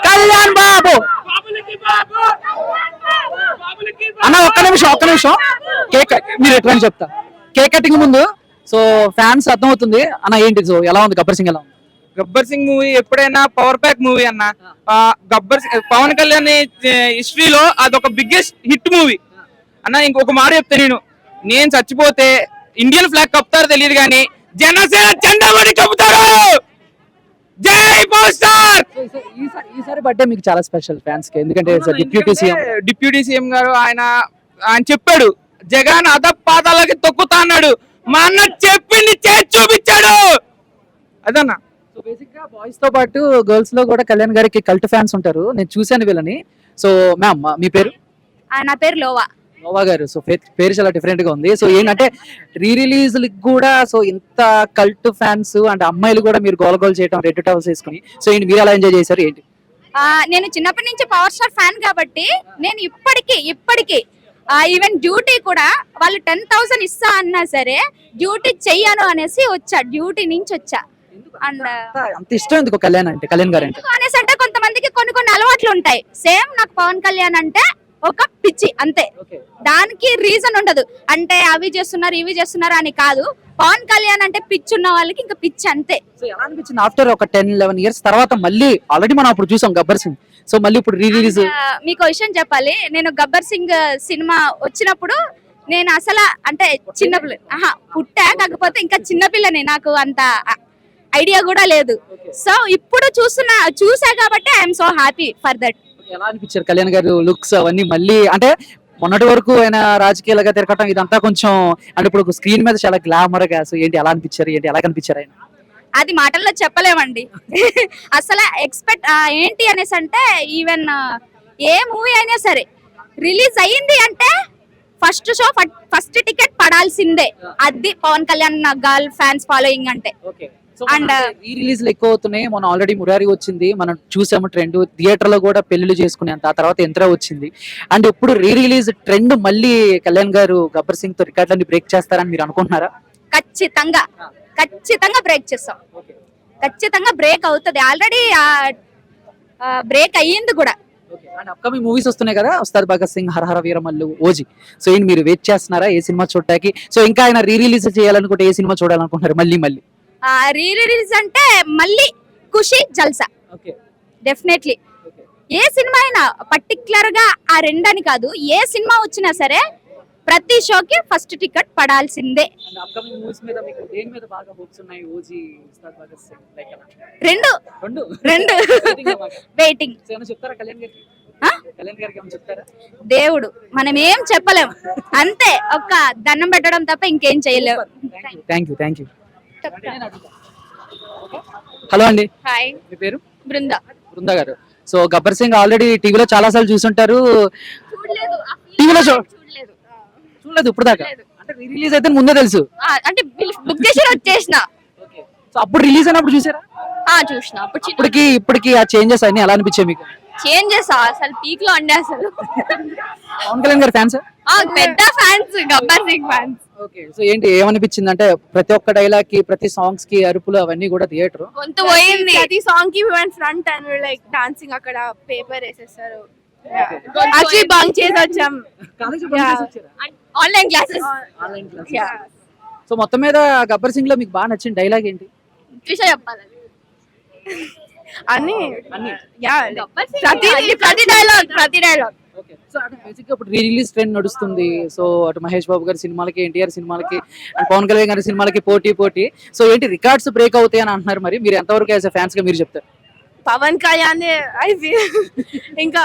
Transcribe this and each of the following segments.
కళ్యాణ్ బాబు అన్న ఒక్క నిమిషం కేక్ మీరు ఎట్లా చెప్తా. కేక్ కటింగ్ ముందు సో ఫ్యాన్స్ అర్థమవుతుంది అన్న ఏంటి, సో ఎలా ఉంది గబ్బర్ సింగ్, ఎలా ఉంది? గబ్బర్ సింగ్ మూవీ ఎప్పుడైనా పవర్ ప్యాక్ మూవీ అన్న. పవన్ కళ్యాణ్ హిస్టరీలో అదొక బిగ్గెస్ట్ హిట్ మూవీ అన్న. ఇంకొక మాట చెప్తా, నేను చచ్చిపోతే ఇండియన్ ఫ్లాగ్ కప్పుతారో తెలియదు కానీ జనసేన జెండా పడి కప్పుతారు. జై పవర్ స్టార్. ఈసారి బర్త్డే మీకు చాలా స్పెషల్ ఫ్యాన్స్ కి, ఎందుకంటే డిప్యూటీ సీఎం గారు ఆయన చెప్పాడు జగన్ అధపాతాలకి తొక్కుతా అన్నాడు. మా అన్న చెప్పింది చేసి చూపించాడు. అదన్నా. సో బేసిక్ గా బాయ్స్ తో పాటు గర్ల్స్ లో కూడా కళ్యాణ్ గారికి కల్ట్ ఫ్యాన్స్ ఉంటారు, నేను చూశాను వీళ్ళని. సో మ్యామ్ మీ పేరు? నా పేరు లోవా. లోవా గారు, సో పేరు చాలా డిఫరెంట్ గా ఉంది. సో ఏంటంటే రీ రిలీజ్ కూడా సో ఇంత కల్ట్ ఫ్యాన్స్ అంటే అమ్మాయిలు కూడా మీరు గోల చేయడం రెడ్ టవల్స్ వేసుకుని, సో ఏంటి మీరు ఎలా ఎంజాయ్ చేశారు ఏంటి? నేను చిన్నప్పటి నుంచి పవర్ స్టార్ ఫ్యాన్ కాబట్టి నేను ఇప్పటికీ ఈవెన్ డ్యూటీ కూడా వాళ్ళు 10,000 ఇస్తా అన్నా సరే డ్యూటీ చెయ్యను అనేసి వచ్చా, డ్యూటీ నుంచి వచ్చా. అండ్ అంత ఇష్టం ఎందుకు కళ్యాణ్ గారు అనేసి అంటే కొంతమందికి కొన్ని అలవాట్లు ఉంటాయి. సేమ్ నాకు పవన్ కళ్యాణ్ అంటే ఒక పిచ్చి అంతే, దానికి రీజన్ ఉండదు. అంటే అవి చేస్తున్నారు ఇవి చేస్తున్నారు అని కాదు, పవన్ కళ్యాణ్ అంటే పిచ్చి ఉన్న వాళ్ళకి ఇంకా పిచ్చి అంతే. సో ఎలా అనిపించింది ఆఫ్టర్ ఒక 10-11 ఇయర్స్ తర్వాత మళ్ళీ ఆల్రెడీ మనం అప్పుడు చూసాం గబ్బర్ సింగ్, సో మళ్ళీ ఇప్పుడు రీ రిలీజ్? మీకు విషయం చెప్పాలి, నేను గబ్బర్ సింగ్ సినిమా వచ్చినప్పుడు నేను అసలు అంటే చిన్నపిల్ల పుట్టా, కాకపోతే ఇంకా చిన్నపిల్లని, నాకు అంత ఐడియా కూడా లేదు. సో ఇప్పుడు చూసా కాబట్టి I'm so happy for that. ఎలా అనిపించారు కళ్యాణ్ గారు లుక్స్ అవన్నీ మళ్ళీ? అంటే మొన్నటి వరకు ఆయన రాజకీయాలుగా తిరగటం ఇదంతా కొంచెం అంటే ఇప్పుడు స్క్రీన్ మీద చాలా గ్లామర్ గా, సో ఏంటి ఎలా అనిపించారు, ఏంటి ఎలా కనిపించారు ఆయన? అది మాటల్లో చెప్పలేమండి. అసలు ఎక్స్పెక్ట్ ఏంటి అనేసి అంటే ఈవెన్ ఏ మూవీ అయినా సరే రిలీజ్ అయ్యింది అంటే ఫస్ట్ షో ఫస్ట్ టికెట్ పడాల్సిందే. అది Pawan Kalyan girl fans following అంటే. అండ్ ఈ రిలీజ్ ఎక్కువ అవుతున్నాయి. మనం ఆల్రెడీ మురారి వచ్చింది, మనం చూసాము ట్రెండ్, థియేటర్ లో కూడా పెళ్లిళ్ళు చేసుకునేంత, ఆ తర్వాత ఎంత్రా వచ్చింది. అండ్ ఇప్పుడు రీ రిలీజ్ ట్రెండ్ మళ్ళీ కళ్యాణ్ గారు గబ్బర్ సింగ్ తో రికార్డులన్నీ బ్రేక్ చేస్తారని మీరు అనుకుంటున్నారా? ఖచ్చితంగా బ్రేక్ చేస్తాం, ఖచ్చితంగా బ్రేక్ అవుతుంది. ఆల్రెడీ బ్రేక్ అయ్యింది కూడా. అప్కమింగ్ మూవీస్ వస్తున్నాయి కదా, ఉస్తాద్ భగత్ సింగ్, హర హర వీరమల్లు, ఓజీ, సో ఏంటి మీరు వెయిట్ చేస్తున్నారా ఏ సినిమా చూడటానికి? సో ఇంకా ఆయన రీ రిలీజ్ చేయాలనుకుంటే ఏ సినిమా చూడాలనుకుంటున్నారు మళ్ళీ? రీ రిలీజ్ అంటే మళ్ళీ ఖుషి, జల్సా, డెఫినెట్లీ. ఏ సినిమా అయినా పర్టికులర్ గా ఆ రెండని కాదు, ఏ సినిమా వచ్చినా సరే ప్రతి షోకి ఫస్ట్ టికెట్ పడాల్సిందే. రెండు వెయిటింగ్. దేవుడు మనం ఏం చెప్పలేం, అంతే ఒక్క దండం పెట్టడం తప్ప ఇంకేం చేయలేము. Thank you. హలో అండి. హాయ్, మీ పేరు? బృందా గారు. సో గబ్బర్ సింగ్ ఆల్రెడీ టీవీలో చాలా సార్లు చూసుంటారు. టీవీలో చూడలేదు ఇప్పుడు దాకా? అంటే రిలీజ్ అయితే ముందే తెలుసు, అంటే బుక్ చేసి వచ్చేసిన. సో అప్పుడు రిలీజ్ అయినప్పుడు చూసారా? చూసిన. ఇప్పటికి ఆ చేంజెస్ అన్ని ఎలా అనిపించాయి మీకు? చేంజెస్ అసలు పీక్ లో ఉండే. అసలు పవన్ కళ్యాణ్ గారి ఫ్యాన్స్? పెద్ద fans, Gabbar Singh fans. Okay, so ఏంటి ఏమనిపించింది అంటే ప్రతి ఒక్క డైలాగ్ కి, ప్రతి సాంగ్స్ కి అరుపులు అవన్నీ కూడా థియేటర్ గొంతు పోయింది. ప్రతి సాంగ్ కి ఫ్రంట్ అండ్ లైక్ డాన్సింగ్, అక్కడ పేపర్ వేసేస్తారు. యాక్చువల్లీ బంక్ చేసి వచ్చాం, ఆన్లైన్ క్లాసెస్. సో మొత్తం మీద గబ్బర్ సింగ్ లో మీకు బాగా నచ్చిన డైలాగ్ ఏంటి? చెప్పాలి అన్ని ప్రతి డైలాగ్. సో అంటే బేసిక్ గా ఇప్పుడు రీ రిలీజ్ ట్రెండ్ నడుస్తుంది. సో అటు మహేష్ బాబు గారి సినిమాలకి, ఎన్టీఆర్ సినిమాలకి, అండ్ పవన్ కళ్యాణ్ గారి సినిమాలకి పోటీ. సో ఏంటి రికార్డ్స్ బ్రేక్ అవుతాయి అని అంటున్నారు, మరి మీరు ఎంతవరకు యాజ్ ఫ్యాన్స్ గా మీరు చెప్తారు? పవన్ కళ్యాణ్ ఇంకా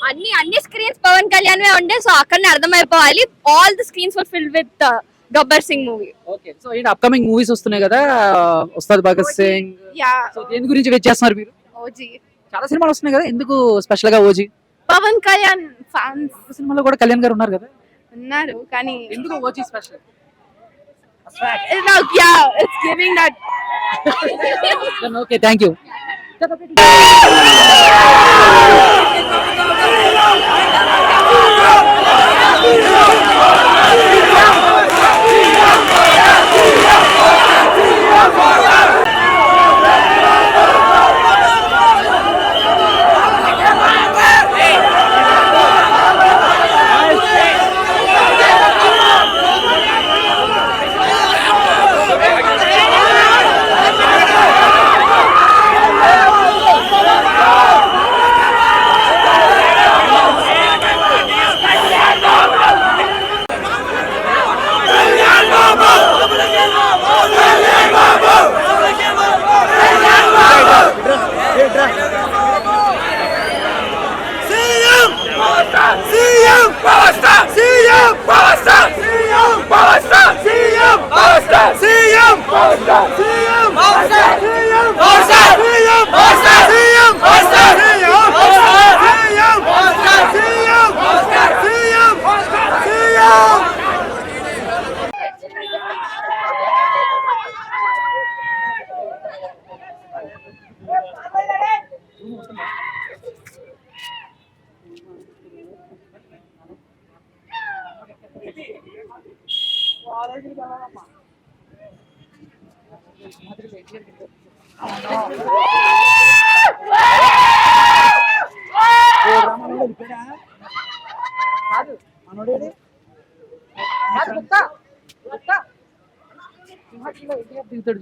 అన్ని స్క్రీన్స్ పవన్ కళ్యాణ్ ఉండే, సో అక్కడనే అర్థమైపోవాలి all the screens were filled with Gabbar Singh movie. Okay, so ఏంటి అప్కమింగ్ మూవీస్ వస్తున్నాయి కదా, ఉస్తాద్ భగత్ సింగ్, సో దేని గురించి వెయిట్ చేస్తున్నారు మీరు? ఓజీ, చాలా సినిమాలు వస్తున్నాయి కదా, ఎందుకు స్పెషల్ గా ఓజీ? పవన్ కళ్యాణ్ ఫ్యాన్స్. సినిమాలో కూడా కళ్యాణ్ గారు ఉన్నారు కదా, ఉన్నారు కానీ ఎందుకు OG special? It's giving that. Okay, thank you.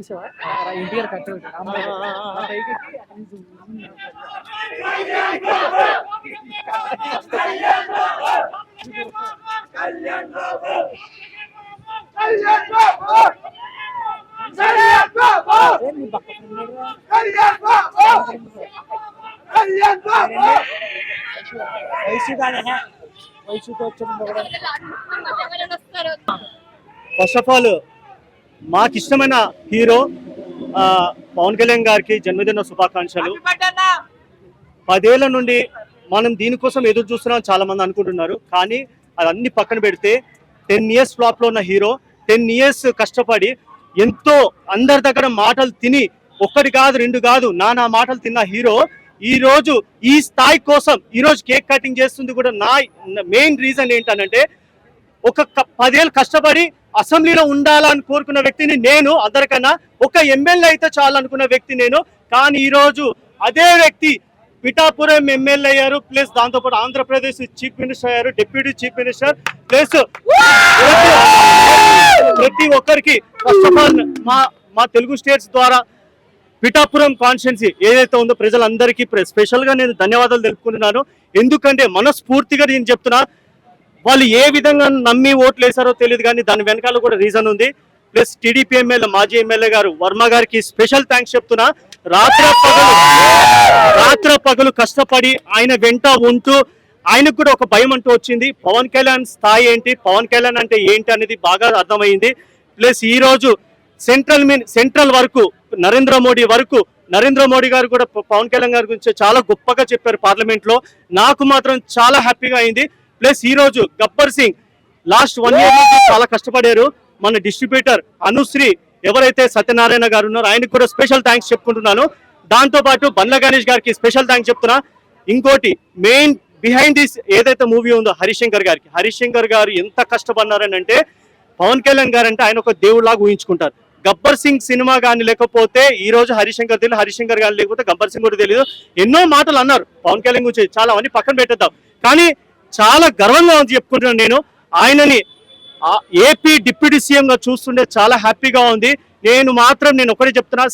చూసావా ఎన్టీఆర్ కట్ట ఫస్ట్ ఆఫ్ ఆల్ మాకు ఇష్టమైన హీరో పవన్ కళ్యాణ్ గారికి జన్మదిన శుభాకాంక్షలు. 10 ఏళ్ల నుండి మనం దీనికోసం ఎదురు చూస్తున్నాం చాలా మంది అనుకుంటున్నారు, కానీ అదన్నీ పక్కన పెడితే 10 years ఫ్లాప్ లో ఉన్న హీరో 10 years కష్టపడి ఎంతో అందరి దగ్గర మాటలు తిని ఒక్కటి కాదు 2 కాదు నానా మాటలు తిన్న హీరో ఈ రోజు ఈ స్థాయి కోసం ఈ రోజు కేక్ కటింగ్ చేస్తుంది కూడా. నా మెయిన్ రీజన్ ఏంటంటే ఒక 10 ఏళ్ళు కష్టపడి అసెంబ్లీలో ఉండాలని కోరుకున్న వ్యక్తిని నేను, అందరికన్నా ఒక ఎమ్మెల్యే అయితే చాలు అనుకున్న వ్యక్తి నేను. కానీ ఈ రోజు అదే వ్యక్తి పిఠాపురం ఎమ్మెల్యే అయ్యారు, ప్లస్ దాంతోపాటు ఆంధ్రప్రదేశ్ చీఫ్ మినిస్టర్ అయ్యారు, డిప్యూటీ చీఫ్ మినిస్టర్, ప్లస్ ప్రతి ఒక్కరికి ఫస్ట్ ఆఫ్ ఆల్ మా తెలుగు స్టేట్స్ ద్వారా పిఠాపురం కాన్స్టిట్యున్సీ ఏదైతే ఉందో ప్రజలందరికీ స్పెషల్ గా నేను ధన్యవాదాలు తెలుపుకుంటున్నాను. ఎందుకంటే మనస్ఫూర్తిగా నేను చెప్తున్నా, వాళ్ళు ఏ విధంగా నమ్మి ఓట్లు వేశారో తెలియదు, కానీ దాని వెనకాల కూడా రీజన్ ఉంది. ప్లస్ టీడీపీ ఎమ్మెల్యే మాజీ ఎమ్మెల్యే గారు వర్మ గారికి స్పెషల్ థ్యాంక్స్ చెప్తున్నా. రాత్ర పగలు కష్టపడి ఆయన వెంట ఉంటూ ఆయనకు కూడా ఒక భయం అంటూ వచ్చింది. పవన్ కళ్యాణ్ స్థాయి ఏంటి, పవన్ కళ్యాణ్ అంటే ఏంటి అనేది బాగా అర్థమైంది. ప్లస్ ఈ రోజు సెంట్రల్ వరకు నరేంద్ర మోడీ గారు కూడా పవన్ కళ్యాణ్ గారి గురించి చాలా గొప్పగా చెప్పారు పార్లమెంట్ లో. నాకు మాత్రం చాలా హ్యాపీగా అయింది. ప్లస్ ఈ రోజు గబ్బర్ సింగ్ లాస్ట్ 1 year చాలా కష్టపడారు. మన డిస్ట్రిబ్యూటర్ అనుశ్రీ ఎవరైతే సత్యనారాయణ గారు ఉన్నారో ఆయనకు కూడా స్పెషల్ థ్యాంక్స్ చెప్పుకుంటున్నాను. దాంతో పాటు బండ్ల గణేష్ గారికి స్పెషల్ థ్యాంక్స్ చెప్తున్నా. ఇంకోటి మెయిన్ బిహైండ్ దిస్ ఏదైతే మూవీ ఉందో హరిశంకర్ గారు ఎంత కష్టపడినారని అంటే, పవన్ కళ్యాణ్ గారు అంటే ఆయన ఒక దేవుడిలాగా ఊహించుకుంటారు. గబ్బర్ సింగ్ సినిమా కానీ లేకపోతే ఈ రోజు హరిశంకర్ తెలియదు, హరిశంకర్ కానీ లేకపోతే గబ్బర్ సింగ్ కూడా తెలియదు. ఎన్నో మాటలు అన్నారు పవన్ కళ్యాణ్ గురించి, చాలా అవన్నీ పక్కన పెట్టేద్దాం. కానీ చాలా గర్వంగా ఉంది చెప్పుకుంటున్నాను నేను. ఆయనని ఏపీ డిప్యూటీ సీఎం గా చూస్తుంటే చాలా హ్యాపీగా ఉంది. నేను ఒకటే చెప్తున్నా,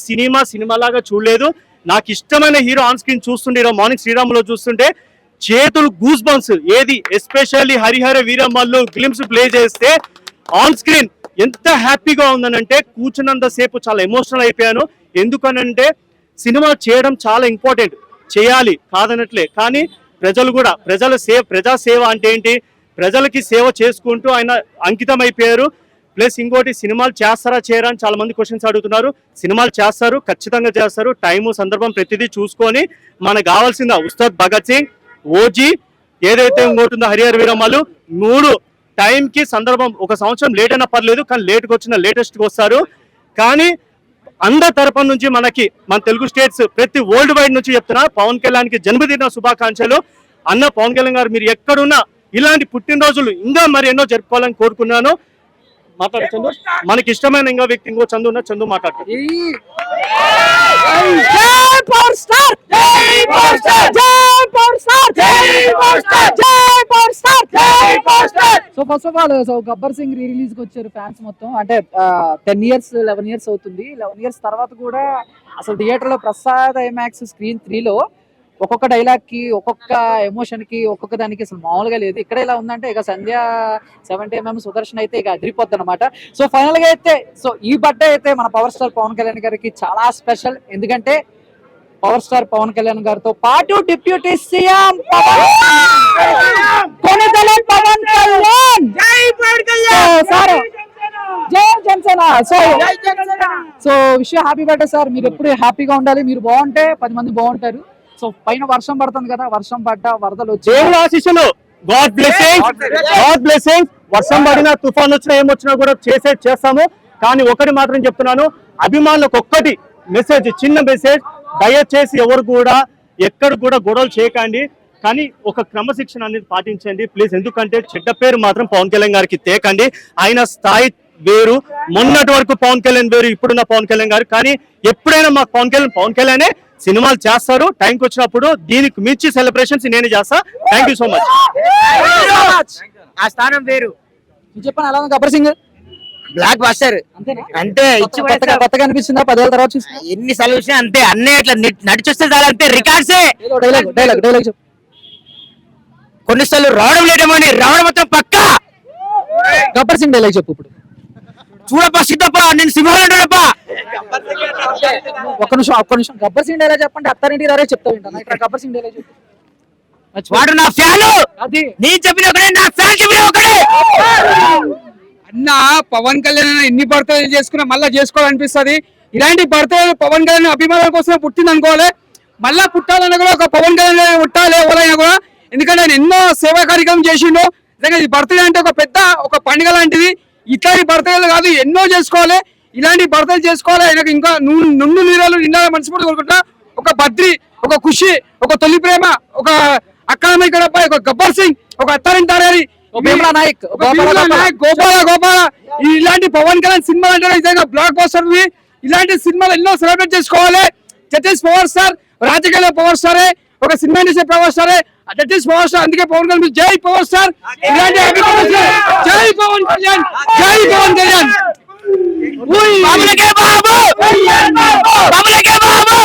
సినిమాలాగా చూడలేదు. నాకు ఇష్టమైన హీరో ఆన్ స్క్రీన్ చూస్తుంటే మార్నింగ్ శ్రీరాములో చూస్తుంటే చేతులు గూస్ బంప్స్. ఏది especially Harihara Veeramallu glimpse play చేస్తే ఆన్ స్క్రీన్ ఎంత హ్యాపీగా ఉందనంటే కూర్చున్నంత సేపు చాలా ఎమోషనల్ అయిపోయాను. ఎందుకనంటే సినిమా చేయడం చాలా ఇంపార్టెంట్, చేయాలి కాదనట్లే, కానీ ప్రజా సేవ అంటే ఏంటి, ప్రజలకి సేవ చేసుకుంటూ ఆయన అంకితం అయిపోయారు. ప్లస్ ఇంకోటి, సినిమాలు చేస్తారా చేయరా అని చాలా మంది క్వశ్చన్స్ అడుగుతున్నారు. సినిమాలు చేస్తారు, ఖచ్చితంగా చేస్తారు. టైము సందర్భం ప్రతిదీ చూసుకొని మనకు కావాల్సిందా ఉస్తాద్ భగత్ సింగ్, ఓజీ, ఏదైతే ఇంకోటిందో హరిహర వీరమల్లు, 3 టైంకి సందర్భం. ఒక సంవత్సరం లేట్ అయినా పర్లేదు, కానీ లేట్కి వచ్చిన లేటెస్ట్కి వస్తారు. కానీ అందరి తరపున నుంచి మన తెలుగు స్టేట్స్ ప్రతి వరల్డ్ వైడ్ నుంచి చెప్తున్నా, పవన్ కళ్యాణ్కి జన్మదిన శుభాకాంక్షలు. అన్న పవన్ కళ్యాణ్ గారు మీరు ఎక్కడున్నా ఇలాంటి పుట్టినరోజులు ఇంకా మరి ఎన్నో జరుపుకోవాలని కోరుకున్నాను. మాట్లాడు చందు, మనకి ఇష్టమైన వ్యక్తి ఇంకో చందు ఉన్న చందు మాట్లాడతారు. So first of all Gabbar Singh release కి వచ్చారు ఫ్యాన్స్ మొత్తం. అంటే 10 years 11 years అవుతుంది. 11 years తర్వాత కూడా అసలు థియేటర్ లో ప్రసాద్ ఐమాక్స్ స్క్రీన్ 3లో ఒక్కొక్క డైలాగ్ కి, ఒక్కొక్క ఎమోషన్ కి, ఒక్కొక్క దానికి అసలు మామూలుగా లేదు. ఇక్కడ ఎలా ఉందంటే ఇక సంధ్య 70mm సుదర్శన్ అయితే ఇక అదిరిపోద్ది అనమాట. సో ఫైనల్ గా అయితే ఈ బర్త్డే అయితే మన పవర్ స్టార్ పవన్ కళ్యాణ్ గారికి చాలా స్పెషల్. ఎందుకంటే పవర్ స్టార్ పవన్ కళ్యాణ్ గారితో పాటు deputy CM Konidela Pawan Kalyan sir జై Janasena. So wish happy birthday sir. మీరు ఎప్పుడు హ్యాపీగా ఉండాలి. మీరు బాగుంటే 10 మంది బాగుంటారు. సో పైన వర్షం పడుతుంది కదా, వర్షం పడ్డా వరదలు వచ్చి దేవుడు ఆశీస్సులు, గాడ్ బ్లెస్సింగ్. వర్షం పడినా తుఫాన్ వచ్చినా ఏమొచ్చినా కూడా చేస్తాము. కానీ ఒకటి మాత్రం చెప్తున్నాను, అభిమానులకు ఒక్కటి మెసేజ్, చిన్న మెసేజ్, దయచేసి ఎవరు కూడా ఎక్కడ కూడా గొడవలు చేయకండి. కానీ ఒక క్రమశిక్షణ అనేది పాటించండి ప్లీజ్. ఎందుకంటే చెడ్డ పేరు మాత్రం పవన్ కళ్యాణ్ గారికి తేకండి. ఆయన స్థాయి వేరు, మొన్నటి వరకు పవన్ కళ్యాణ్ వేరు, ఇప్పుడున్న పవన్ కళ్యాణ్ గారు. కానీ ఎప్పుడైనా మాకు పవన్ కళ్యాణే సినిమాలు చేస్తారు. టైంకి వచ్చినప్పుడు దీనికి మించి సెలబ్రేషన్స్ నేనే చేస్తా. Thank you so much. ఆ స్థానం వేరు. చెప్పాను అలా గబ్బర్ సింగ్ బ్లాక్ బస్టర్ అంటే ఇచ్చి కొత్తగా అనిపిస్తుందా 10 ఏళ్ళ తర్వాత చూసి? ఎన్ని సార్లు చూసినా అంతే, అన్నయ్య అట్లా నడిచొస్తే చాలు అంతే, రికార్డ్సే. డైలాగ్ చెప్పు. కొన్నిసార్లు రావడం లేదేమోని, రావడం మొత్తం పక్కా. గబ్బర్ సింగ్ డైలాగ్ చెప్పు ఇప్పుడు. చూడప్ప సిద్ధప్ప, నేను సింహాలంటాడప్ప. ఒక్క నిమిషం గబ్బర్ సింగ్ డైలాగ్ చెప్పండి. అత్తారింటి దారే చెప్తా వింటాను. ఇక్కడ గబ్బర్ సింగ్ డైలాగ్ చెప్పు. వాడు నా ఫ్యాను, అది నేను చెప్పిన ఒకడే, నా ఫ్యాన్ చెప్పిన ఒకడే. అన్న పవన్ కళ్యాణ్ ఎన్ని బర్త్డేలు చేసుకున్నా మళ్ళీ చేసుకోవాలనిపిస్తుంది. ఇలాంటి బర్త్డేలు పవన్ కళ్యాణ్ అభిమానుల కోసం పుట్టింది అనుకోవాలి. మళ్ళా పుట్టాలన్నా కూడా ఒక పవన్ కళ్యాణ్ పుట్టాలి ఎవరైనా కూడా. ఎందుకంటే ఆయన ఎన్నో సేవా కార్యక్రమం చేసిండు. నిజంగా ఈ బర్త్డే అంటే ఒక పెద్ద ఒక పండుగ లాంటిది. ఇట్లాంటి బర్త్డేలు కాదు, ఎన్నో చేసుకోవాలి. ఇలాంటి బర్త్డేలు చేసుకోవాలి. ఆయనకు ఇంకా నుండు నీరాలు నిండాలని మనస్ఫూర్తి కోరుకుంటా. ఒక బద్రి, ఒక ఖుషి, ఒక తొలి ప్రేమ, ఒక అక్కాలమ్మ గడప, ఒక గబ్బర్ సింగ్, ఒక అత్తారింటి తారేరి, భీమ్లా నాయక్, గోపాల ఇలాంటి పవన్ కళ్యాణ్ సినిమాలు అంటే నిజంగా బ్లాక్ బస్టర్. ఇలాంటి సినిమాలు ఎన్నో సెలబ్రేట్ చేసుకోవాలి. జస్టిస్ పవర్ స్టార్, రాజకీయ పవర్ స్టారే, ఒక సినిమా ఇండస్ట్రీ పవర్ స్టారే, జస్టిస్ పవర్ స్టార్. అందుకే పవన్ కళ్యాణ్ జై పవర్ స్టార్. ఇలాంటి జై పవన్ కళ్యాణ్, జై పవన్ కళ్యాణ్. బాబులకే బాబు, బాబులకే బాబు.